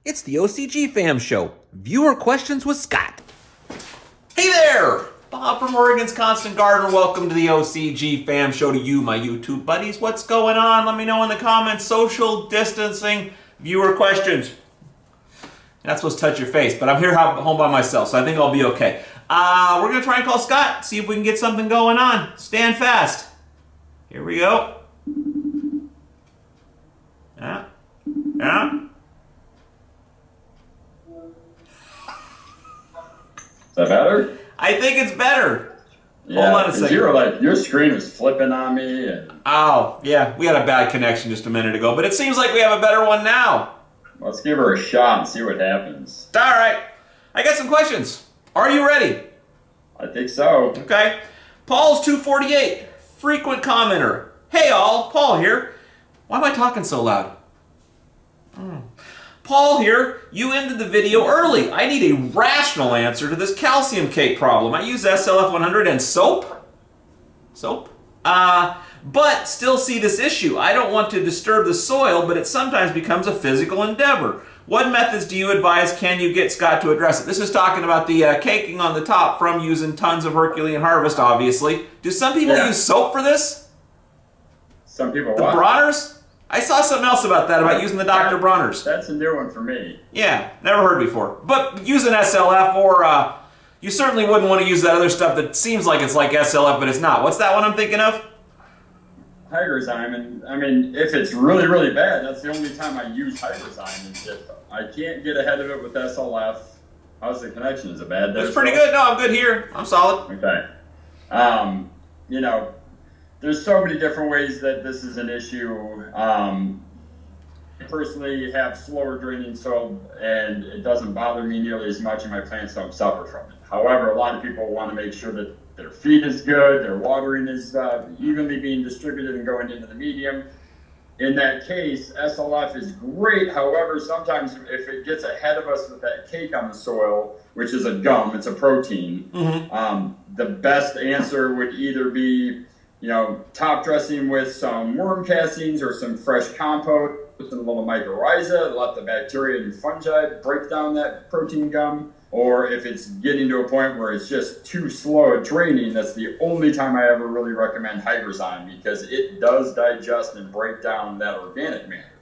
It's the OCGFAM show. Viewer questions with Scott. Hey there! Bob from Oregon's Constant Gardener. Welcome to the OCGFAM show to you, my YouTube buddies. What's going on? Let me know in the comments. Social distancing, viewer questions. You're not supposed to touch your face, but I'm here home by myself, so I think I'll be okay. We're going to try and call Scott, see if we can get something going on. Stand fast. Here we go. Yeah. Is that better? I think it's better. Yeah, hold on a second. Your screen was flipping on me. And... Oh, yeah, we had a bad connection just a minute ago, but it seems like we have a better one now. Let's give her a shot and see what happens. All right. I got some questions. Are you ready? I think so. Okay. Paul's 248, frequent commenter. Hey all, Paul here. Why am I talking so loud? Paul here, you ended the video early. I need a rational answer to this calcium cake problem. I use SLF100 and soap, but still see this issue. I don't want to disturb the soil, but it sometimes becomes a physical endeavor. What methods do you advise can you get Scott to address it? This is talking about the caking on the top from using tons of Herculean Harvest, obviously. Do some people use soap for this? Some people The Bronners? I saw something else about that, about using the Dr. Bronners. That's a new one for me. Yeah, never heard before. But using SLF, or you certainly wouldn't want to use that other stuff that seems like it's like SLF, but it's not. What's that one I'm thinking of? Hygrozyme, and I mean, if it's really, really bad, that's the only time I use Hygrozyme. Is if I can't get ahead of it with SLF. How's the connection? Is it bad there? It's pretty good. No, I'm good here. I'm solid. Okay. You know, there's so many different ways that this is an issue. I personally have slower draining soil, and it doesn't bother me nearly as much, and my plants don't suffer from it. However, a lot of people want to make sure that their feed is good, their watering is evenly being distributed and going into the medium. In that case, SLF is great. However, sometimes if it gets ahead of us with that cake on the soil, which is a gum, it's a protein, the best answer would either be, you know, top dressing with some worm castings or some fresh compost with a little mycorrhiza, let the bacteria and fungi break down that protein gum. Or if it's getting to a point where it's just too slow at draining, that's the only time I ever really recommend Hygrozyme, because it does digest and break down that organic matter.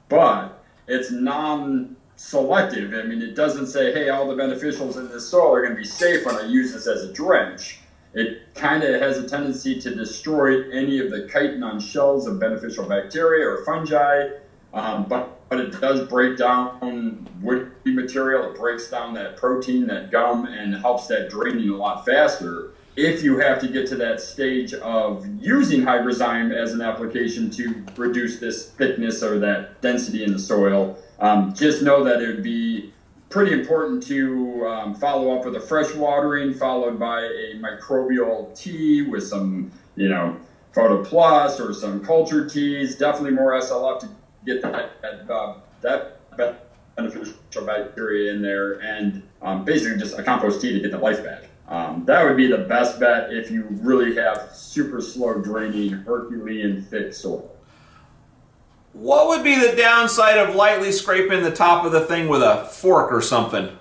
But it's non-selective. I mean, it doesn't say, hey, all the beneficials in this soil are going to be safe when I use this as a drench. It kind of has a tendency to destroy any of the chitin on shells of beneficial bacteria or fungi, but it does break down woody material. It breaks down that protein, that gum, and helps that draining a lot faster. If you have to get to that stage of using Hygrozyme as an application to reduce this thickness or that density in the soil, just know that it would be pretty important to follow up with a fresh watering, followed by a microbial tea with some, you know, Photo Plus or some culture teas. Definitely more SLF to get that beneficial bacteria in there, and basically just a compost tea to get the life back. That would be the best bet if you really have super slow draining Herculean thick soil. What would be the downside of lightly scraping the top of the thing with a fork or something?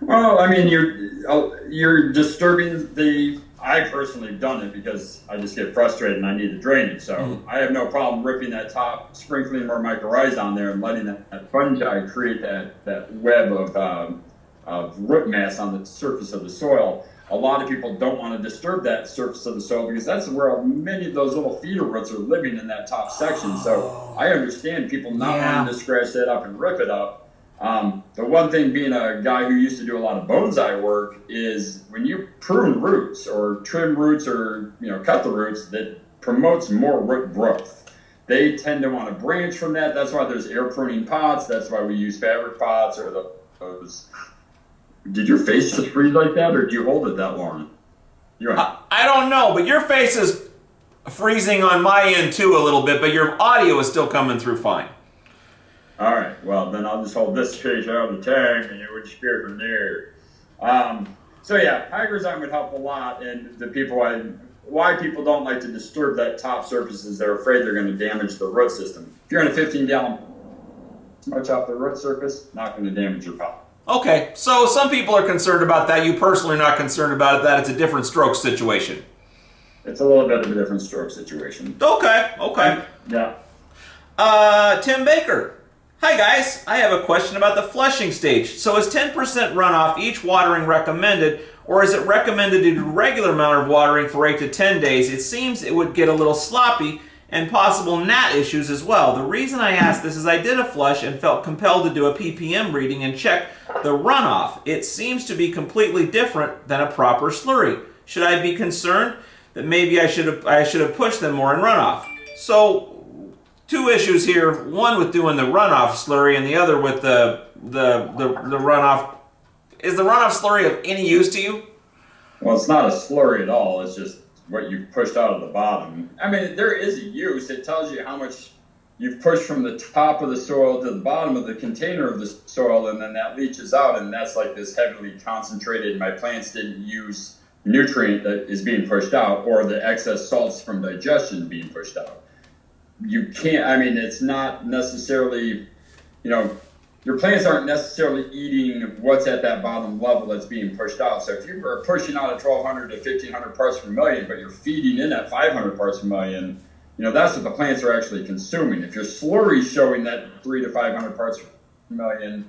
Well, I mean, you're disturbing the... I personally have done it because I just get frustrated and I need to drain it. So I have no problem ripping that top, sprinkling more mycorrhiza on there, and letting that fungi create that web of root mass on the surface of the soil. A lot of people don't want to disturb that surface of the soil because that's where many of those little feeder roots are living, in that top section. So I understand people not wanting to scratch that up and rip it up. The one thing, being a guy who used to do a lot of bonsai work, is when you prune roots or trim roots or, you know, cut the roots, that promotes more root growth. They tend to want to branch from that. That's why there's air pruning pots. That's why we use fabric pots or those. Did your face just freeze like that, or did you hold it that long? I don't know, but your face is freezing on my end too a little bit, but your audio is still coming through fine. All right, well, then I'll just hold this page out of the tank, and it would just go from there. So yeah, Hygrozyme would help a lot, and the people why people don't like to disturb that top surface is they're afraid they're going to damage the root system. If you're in a 15-gallon much off the root surface, not going to damage your pot. Okay, so some people are concerned about that. You personally are not concerned about it, that it's a different stroke situation. It's a little bit of a different stroke situation. Okay, okay. Yeah. Tim Baker. Hi guys, I have a question about the flushing stage. So is 10% runoff each watering recommended, or is it recommended to do regular amount of watering for 8 to 10 days? It seems it would get a little sloppy and possible gnat issues as well. The reason I asked this is I did a flush and felt compelled to do a ppm reading and check the runoff. It seems to be completely different than a proper slurry. Should I be concerned that maybe I should have pushed them more in runoff? So two issues here, one with doing the runoff slurry and the other with the runoff. Is the runoff slurry of any use to you? Well, it's not a slurry at all. It's just what you pushed out of the bottom. I mean, there is a use. It tells you how much you've pushed from the top of the soil to the bottom of the container of the soil, and then that leaches out, and that's like this heavily concentrated, my plants didn't use nutrient that is being pushed out, or the excess salts from digestion being pushed out. You can't, I mean, it's not necessarily, your plants aren't necessarily eating what's at that bottom level that's being pushed out. So if you are pushing out at 1,200 to 1,500 parts per million, but you're feeding in at 500 parts per million, that's what the plants are actually consuming. If your slurry is showing that 300 to 500 parts per million,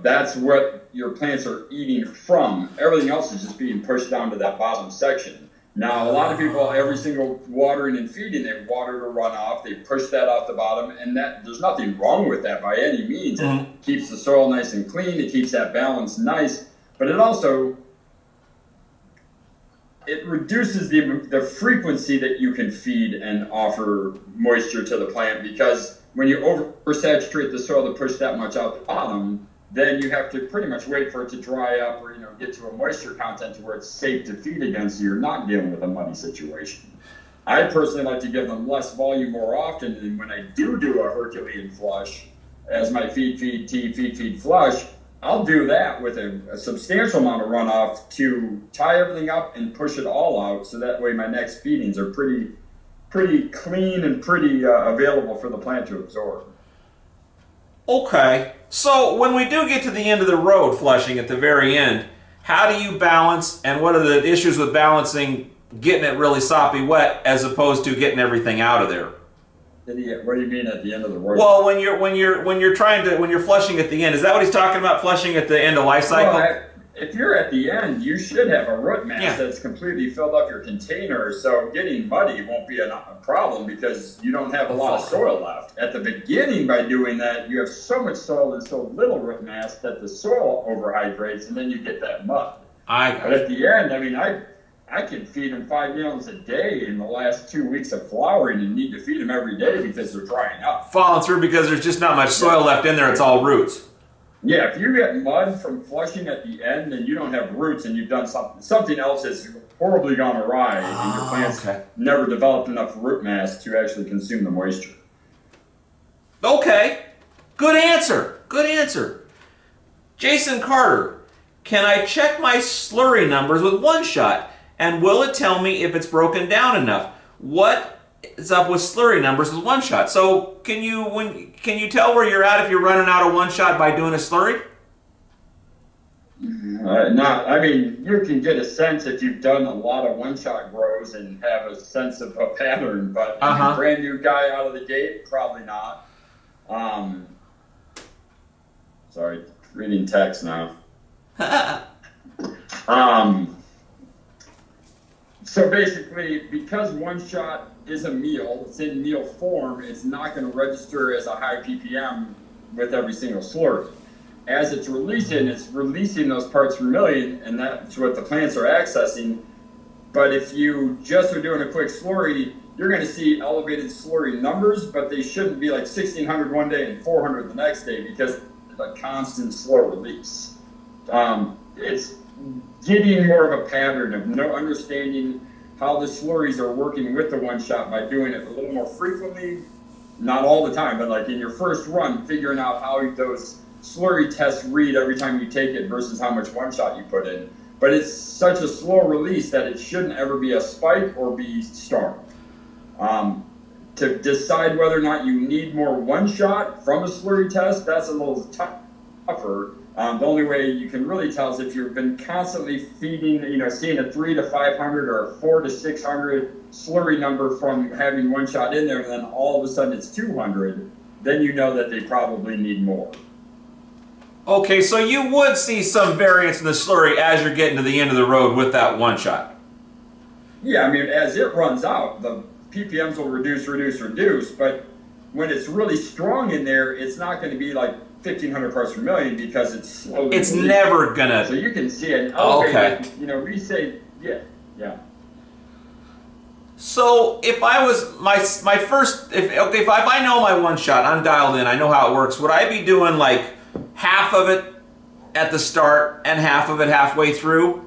that's what your plants are eating from. Everything else is just being pushed down to that bottom section. Now, a lot of people, every single watering and feeding, they water to run off, they push that off the bottom, and that there's nothing wrong with that by any means. It keeps the soil nice and clean, it keeps that balance nice, but it also, it reduces the frequency that you can feed and offer moisture to the plant, because when you oversaturate the soil to push that much out the bottom, then you have to pretty much wait for it to dry up or get to a moisture content to where it's safe to feed again, so you're not dealing with a muddy situation. I personally like to give them less volume more often, and when I do a Herculean flush as my feed flush, I'll do that with a substantial amount of runoff to tie everything up and push it all out, so that way my next feedings are pretty clean and pretty available for the plant to absorb. Okay, so when we do get to the end of the road flushing at the very end, how do you balance, and what are the issues with balancing getting it really soppy wet as opposed to getting everything out of there? What do you mean at the end of the road? Well, when you're flushing at the end, is that what he's talking about? Flushing at the end of life cycle? Well, if you're at the end, you should have a root mass that's completely filled up your container, so getting muddy won't be a problem because you don't have a lot of soil left. At the beginning, by doing that, you have so much soil and so little root mass that the soil overhydrates, and then you get that mud. But at the end, I mean, I can feed them 5 gallons a day in the last 2 weeks of flowering and need to feed them every day because they're drying up. Falling through because there's just not much soil left in there, it's all roots. Yeah, if you get mud from flushing at the end and you don't have roots and you've done something else that's horribly gone awry and your plants never developed enough root mass to actually consume the moisture. Okay, good answer, good answer. Jason Carter, can I check my slurry numbers with one shot, and will it tell me if it's broken down enough? What is up with slurry numbers with one shot? So can you tell where you're at if you're running out of one shot by doing a slurry? I mean, you can get a sense if you've done a lot of one-shot grows and have a sense of a pattern, but a brand new guy out of the gate, probably not. Sorry, reading text now. So basically, because one shot is a meal, it's in meal form, it's not going to register as a high ppm with every single slurry. As it's releasing those parts per million, and that's what the plants are accessing. But if you just are doing a quick slurry, you're going to see elevated slurry numbers, but they shouldn't be like 1,600 one day and 400 the next day because it's a constant slow release. It's getting more of a pattern of understanding how the slurries are working with the one shot by doing it a little more frequently, not all the time, but like in your first run, figuring out how those slurry tests read every time you take it versus how much one shot you put in. But it's such a slow release that it shouldn't ever be a spike or be starved. to decide whether or not you need more one-shot from a slurry test, that's a little tougher. The only way you can really tell is if you've been constantly feeding, seeing a 300 to 500 or a 400 to 600 slurry number from having one shot in there, and then all of a sudden it's 200, then you know that they probably need more. Okay, so you would see some variance in the slurry as you're getting to the end of the road with that one shot. Yeah, I mean, as it runs out, the ppms will reduce, but when it's really strong in there, it's not going to be like 1,500 parts per million because it's slowly. It's never gonna. So you can see it. Okay. We say, yeah. So if I was my first, if I know my one shot, I'm dialed in, I know how it works. Would I be doing like half of it at the start and half of it halfway through?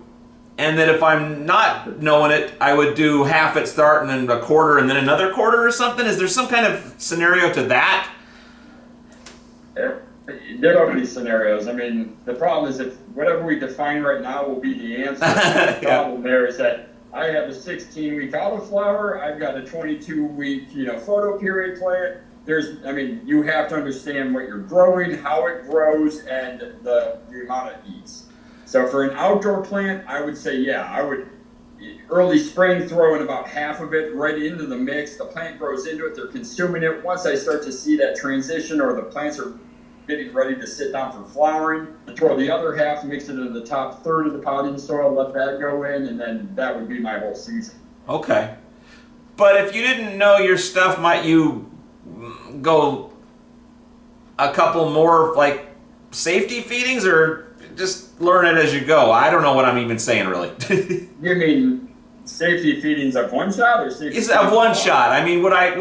And then if I'm not knowing it, I would do half at start and then a quarter and then another quarter or something? Is there some kind of scenario to that? There are many scenarios. I mean, the problem is if whatever we define right now will be the answer. The problem there is that I have a 16-week autoflower. I've got a 22-week, photo period plant. You have to understand what you're growing, how it grows, and the amount it eats. So for an outdoor plant, I would say, I would early spring throw in about half of it right into the mix. The plant grows into it. They're consuming it. Once I start to see that transition or the plants are getting ready to sit down for flowering, throw the other half, mix it into the top third of the potting soil, let that go in, and then that would be my whole season. Okay. But if you didn't know your stuff, might you go a couple more like safety feedings or just learn it as you go? I don't know what I'm even saying really. You mean safety feedings of one shot or safety? Is of one shot. I mean, would I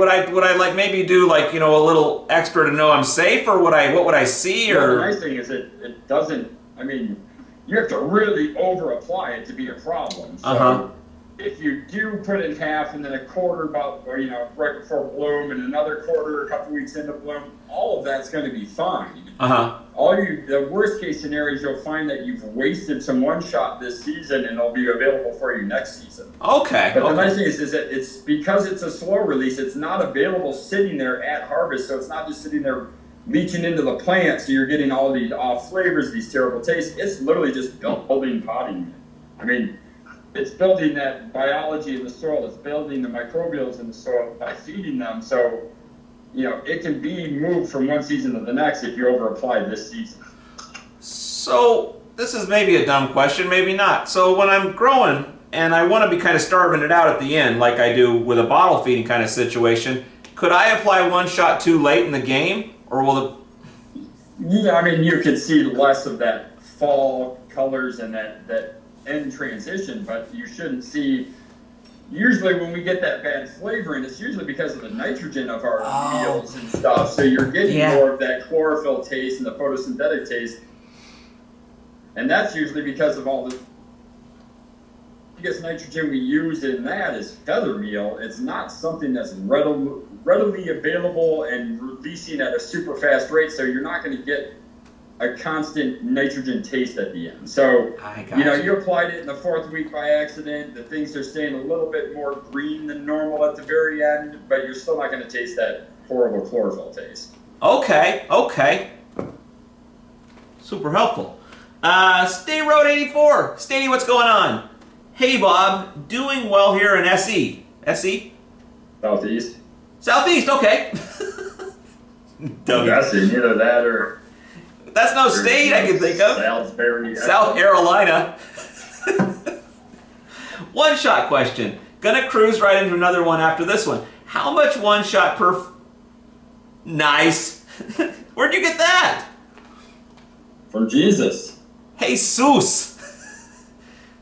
like maybe do like a little extra to know I'm safe, or what would I see? Or the nice thing is it doesn't. I mean, you have to really over apply it to be a problem. So if you do put it in half and then a quarter right before bloom and another quarter a couple weeks into bloom, all of that's going to be fine. The worst case scenario is you'll find that you've wasted some one shot this season and it'll be available for you next season. Okay. But the nice thing is that it's because it's a slow release, it's not available sitting there at harvest, so it's not just sitting there leaching into the plant, so you're getting all these off flavors, these terrible tastes. It's literally just building potting. I mean, it's building that biology in the soil, it's building the microbials in the soil by feeding them. So it can be moved from one season to the next if you over apply this season. So this is maybe a dumb question, maybe not. So when I'm growing and I want to be kind of starving it out at the end, like I do with a bottle feeding kind of situation, could I apply one shot too late in the game, or will it? Yeah, I mean, you could see less of that fall colors and that end transition, but you shouldn't see. Usually when we get that bad flavoring, it's usually because of the nitrogen of our meals and stuff. So you're getting more of that chlorophyll taste and the photosynthetic taste. And that's usually because of all the biggest nitrogen we use in that is feather meal. It's not something that's readily available and releasing at a super fast rate. So you're not going to get a constant nitrogen taste at the end. So, you applied it in the 4th week by accident. The things are staying a little bit more green than normal at the very end, but you're still not going to taste that horrible chlorophyll taste. Okay. Super helpful. State Road 84. Statey, what's going on? Hey, Bob. Doing well here in SE. SE? Southeast. Southeast, okay. SE, either that or... That's no state I can think of. Salisbury. South Carolina. One shot question. Gonna cruise right into another one after this one. How much one shot per... Nice. Where'd you get that? From Jesus. Jesus.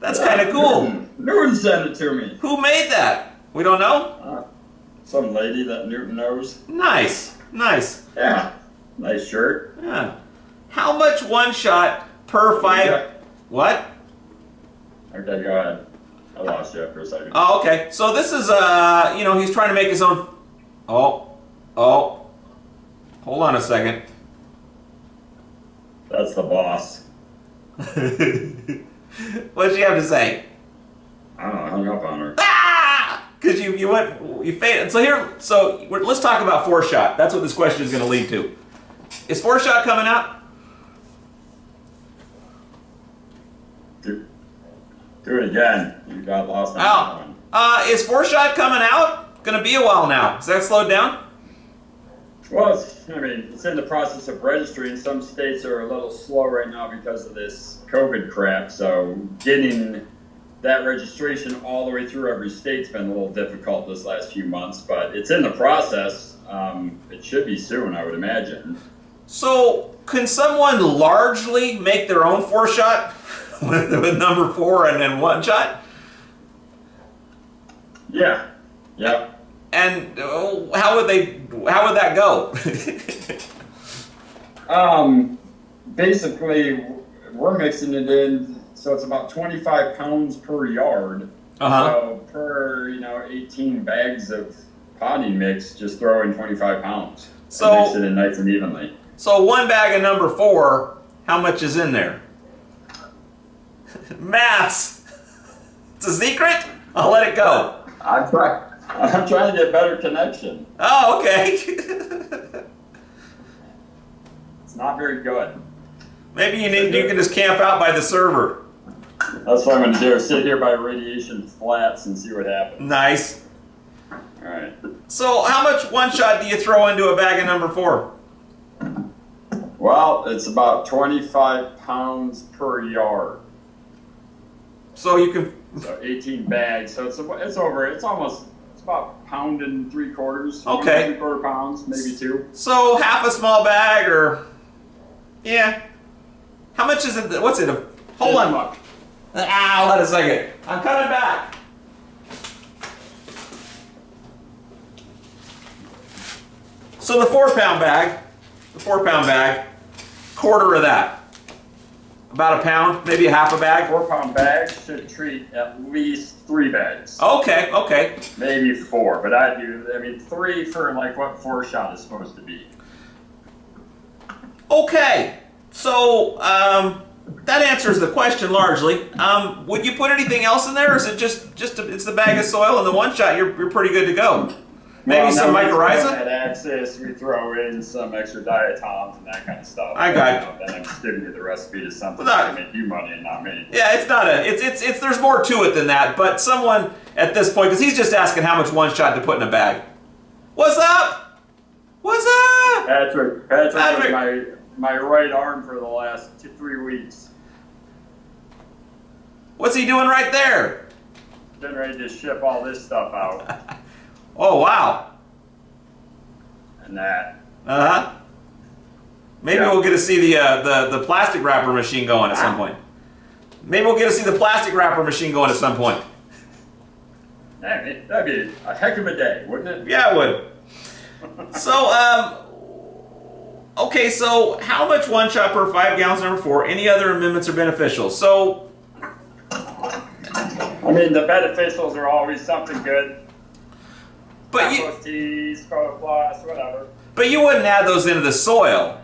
That's kind of cool. Newton sent it to me. Who made that? We don't know? Some lady that Newton knows. Nice. Yeah. Nice shirt. Yeah. How much one shot per 5... What? Okay, go ahead. I lost you for a second. Oh, okay. So this is, he's trying to make his own... Oh. Hold on a second. That's the boss. What did she have to say? I don't know, I hung up on her. Ah! Because you faded. So let's talk about 4-shot. That's what this question is going to lead to. Is 4-shot coming out? Do it again. You got lost on that one. Is 4-shot coming out? Going to be a while now. Is that slowed down? Well, it's in the process of registering. Some states are a little slow right now because of this COVID crap. So getting that registration all the way through every state's been a little difficult this last few months. But it's in the process. It should be soon, I would imagine. So can someone largely make their own 4-shot with number 4 and then 1-shot? Yeah. Yep. And how would that go? Basically, we're mixing it in, so it's about 25 pounds per yard. So per 18 bags of potting mix, just throw in 25 pounds. So mix it in nice and evenly. So 1 bag of number 4, how much is in there? Maths. It's a secret? I'll let it go. I'm trying to get better connection. Oh, okay. It's not very good. Maybe you can just camp out by the server. That's what I'm going to do. Sit here by radiation flats and see what happens. Nice. All right. So how much 1-shot do you throw into a bag of number 4? Well, it's about 25 pounds per yard. So you can... So 18 bags. So it's about 1 3/4 pounds. Okay. 1 3/4 pounds, maybe 2. So half a small bag, or yeah. How much is it? What's it? Hold on. Hold on a second. I'm coming back. So the 4-pound bag, quarter of that. About a pound, maybe a half a bag. 4-pound bag should treat at least 3 bags. Okay. Maybe 4, but 3 for like what 4-shot is supposed to be. Okay, so that answers the question largely. Would you put anything else in there, or is it just it's the bag of soil and the 1-shot? You're pretty good to go. Maybe some mycorrhiza? At Axis, we throw in some extra diatoms and that kind of stuff. I got you. Then I'm just giving you the recipe to something that's going to make you money and not me. Yeah, it's not it's there's more to it than that, but someone at this point, because he's just asking how much 1-shot to put in a bag. What's up? What's up? Patrick was my right arm for the last 3 weeks. What's he doing right there? Getting ready to ship all this stuff out. Oh, wow. And that. Maybe we'll get to see the plastic wrapper machine going at some point. Maybe we'll get to see the plastic wrapper machine going at some point. That'd be a heck of a day, wouldn't it? Yeah, it would. So, okay, so how much 1-shot per 5 gallons number 4? Any other amendments are beneficial? So, the beneficials are always something good. But teas, Cotoplas, whatever. But you wouldn't add those into the soil.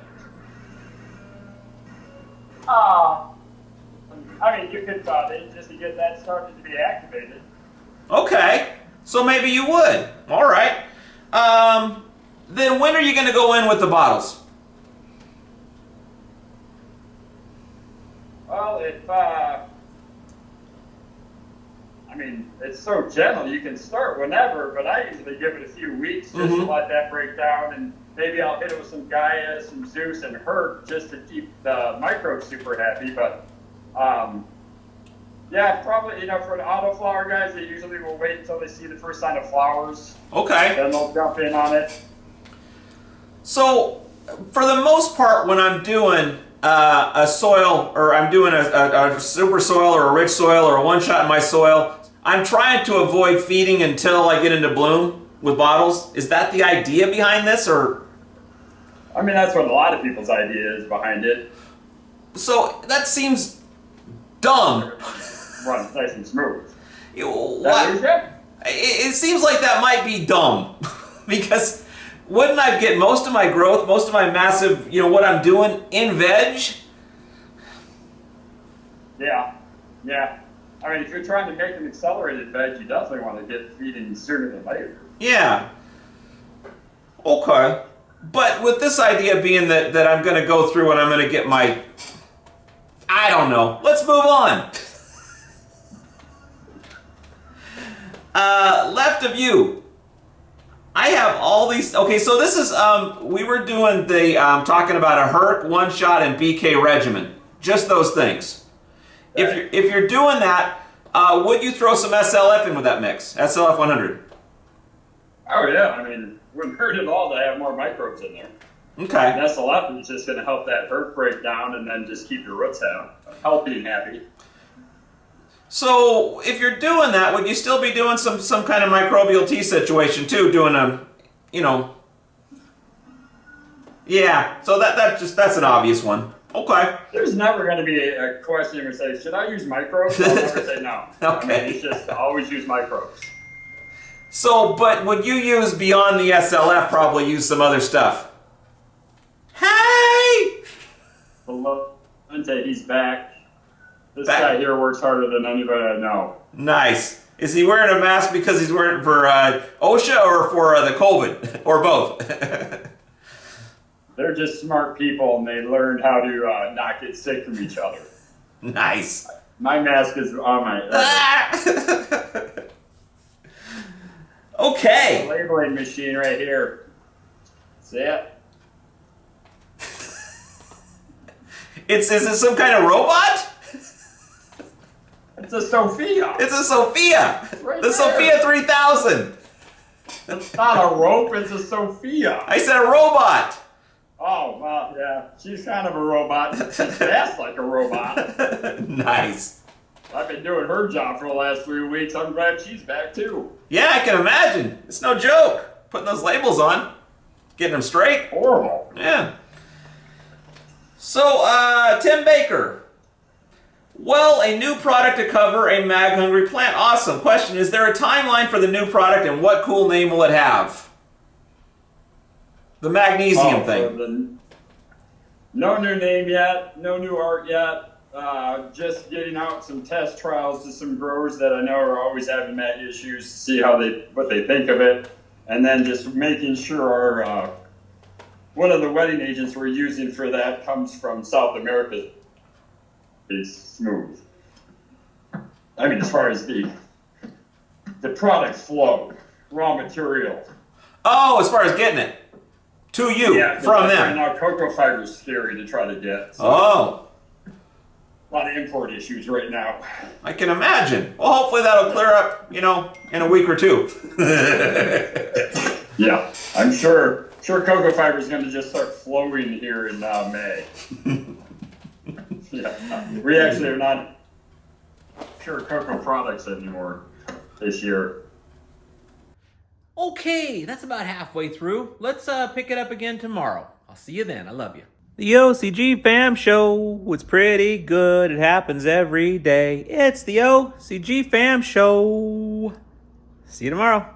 You could just to get that started to be activated. Okay, so maybe you would. All right. Then when are you going to go in with the bottles? Well, it's so gentle, you can start whenever, but I usually give it a few weeks just to let that break down, and maybe I'll hit it with some Gaia, some Zeus, and Hurt just to keep the microbes super happy, but yeah, probably, for the autoflower guys, they usually will wait until they see the first sign of flowers. Okay. Then they'll jump in on it. So, for the most part, when I'm doing a soil, or I'm doing a super soil or a rich soil or a 1-shot in my soil, I'm trying to avoid feeding until I get into bloom with bottles. Is that the idea behind this, or? That's what a lot of people's idea is behind it. So that seems dumb. Runs nice and smooth. It seems like that might be dumb because wouldn't I get most of my growth, most of my massive, what I'm doing in veg? Yeah. I mean, if you're trying to make an accelerated bed, you definitely want to get feeding sooner than later. Yeah. Okay. But with this idea being that I'm going to go through and I'm going to get my... I don't know. Let's move on. Left of you. I have all these... Okay, so this is... we were doing the... talking about a Herc, one shot, and BK regimen. Just those things. Right. If you're doing that, would you throw some SLF in with that mix? SLF 100. Oh, yeah. I mean, wouldn't hurt at all to have more microbes in there. Okay. And SLF is just going to help that hurt break down and then just keep your roots healthy and happy. So if you're doing that, would you still be doing some kind of microbial tea situation too? Doing a, you know. Yeah. So that's an obvious one. Okay. There's never going to be a question where say, should I use microbes? I'll never say no. Okay. I mean, it's just always use microbes. So, but would you use beyond the SLF? Probably use some other stuff. Hey! Valente, he's back. This guy here works harder than anybody I know. Nice. Is he wearing a mask because he's wearing it for OSHA or for the COVID? Or both? They're just smart people and they learned how to not get sick from each other. Nice. My mask is on my... Okay. The labeling machine right here. See it? Is it some kind of robot? It's a Sophia. It's a Sophia. Right the there. Sophia 3000. It's not a rope, it's a Sophia. I said a robot. Oh, well, yeah. She's kind of a robot. She's fast like a robot. Nice. I've been doing her job for the last 3 weeks. I'm glad she's back, too. Yeah, I can imagine. It's no joke. Putting those labels on. Getting them straight. Horrible. Yeah. So, Tim Baker. Well, a new product to cover a mag-hungry plant. Awesome. Question, is there a timeline for the new product and what cool name will it have? The magnesium thing. No new name yet. No new art yet. Just getting out some test trials to some growers that I know are always having mag issues to see what they think of it. And then just making sure our one of the wetting agents we're using for that comes from South America is smooth. I mean, as far as the product flow, raw material. Oh, as far as getting it to you from them. Right now, cocoa fiber is scary to try to get. So Oh. A lot of import issues right now. I can imagine. Well, hopefully that'll clear up, in a week or two. Yeah, I'm sure cocoa fiber is going to just start flowing here in May. Yeah, we actually are not pure cocoa products anymore this year. Okay, that's about halfway through. Let's pick it up again tomorrow. I'll see you then. I love you. The OCG Fam Show. It's pretty good. It happens every day. It's the OCG Fam Show. See you tomorrow.